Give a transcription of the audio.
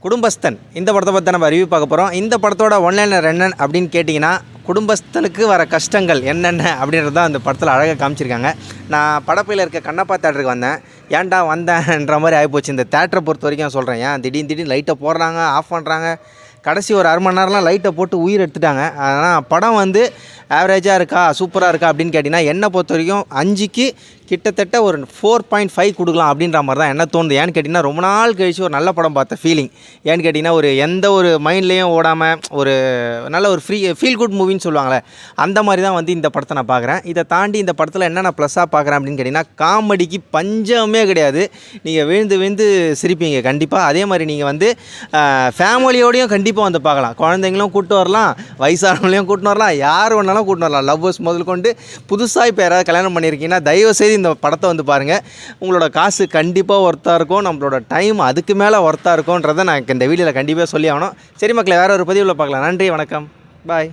குடும்பஸ்தன் இந்த படத்தை பற்றி நம்ம ரிவ்யூ பார்க்க போகிறோம். இந்த படத்தோட ஒன்லைனர் என்னன்னு அப்படின்னு கேட்டிங்கன்னா, குடும்பஸ்தனுக்கு வர கஷ்டங்கள் என்னென்ன அப்படின்றது தான் அந்த படத்தில் அழகாக காமிச்சிருக்காங்க. நான் படப்பையில் இருக்க கண்ணப்பா தேட்டருக்கு வந்தேன். ஏன்டா வந்தேன்ற மாதிரி ஆகிப்போச்சு. இந்த தேட்டரை பொறுத்த வரைக்கும் சொல்கிறேன். ஏன் திடீர்னு லைட்டை போடுறாங்க, ஆஃப் பண்ணுறாங்க, கடைசி ஒரு அரை மணி நேரம்லாம் லைட்டை போட்டு உயிர் எடுத்துட்டாங்க. ஆனால் படம் ஆவரேஜாக இருக்கா, சூப்பராக இருக்கா அப்படின்னு கேட்டிங்கன்னா, என்னை பொறுத்த வரைக்கும் 5க்கு கிட்டத்தட்ட ஒரு 4.5 கொடுக்கலாம் அப்படின்ற மாதிரி தான் என்ன தோணுது. ஏன்னு கேட்டிங்கன்னா, ரொம்ப நாள் கழிச்சு ஒரு நல்ல படம் பார்த்த ஃபீலிங். ஏன்னு கேட்டிங்கன்னா, எந்த ஒரு மைண்ட்லேயும் ஓடாமல் ஒரு நல்ல ஒரு ஃபீல் குட் மூவின்னு சொல்லுவாங்களே, அந்த மாதிரி தான் இந்த படத்தை நான் பார்க்குறேன். இதை தாண்டி இந்த படத்தில் என்னென்ன ப்ளஸ்ஸாக பார்க்குறேன் அப்படின்னு கேட்டிங்கன்னா, காமெடிக்கு பஞ்சமே கிடையாது. நீங்கள் விழுந்து சிரிப்பீங்க கண்டிப்பாக. அதே மாதிரி நீங்கள் ஃபேமிலியோடையும் கண்டிப்பாக பார்க்கலாம். குழந்தைங்களும் கூப்பிட்டு வரலாம், வயசானவங்களையும் கூப்பிட்டு வரலாம், யார் வேணாலும் கூட்டின்னு வரலாம். லவ்வர்ஸ் முதல் கொண்டு புதுசாக இப்போ யாராவது கல்யாணம் பண்ணியிருக்கீங்கன்னா தயவுசெய்து இந்த படத்தை பாருங்கள். உங்களோட காசு கண்டிப்பாக ஒர்த்தாக இருக்கும், நம்மளோட டைம் அதுக்கு மேலே ஒர்த்தாக இருக்கும்ன்றதை நான் இந்த வீடியோவில் கண்டிப்பாக சொல்லி ஆகணும். சரி மக்களே, வேறு ஒரு பதிவில் பார்க்கலாம். நன்றி, வணக்கம், பாய்.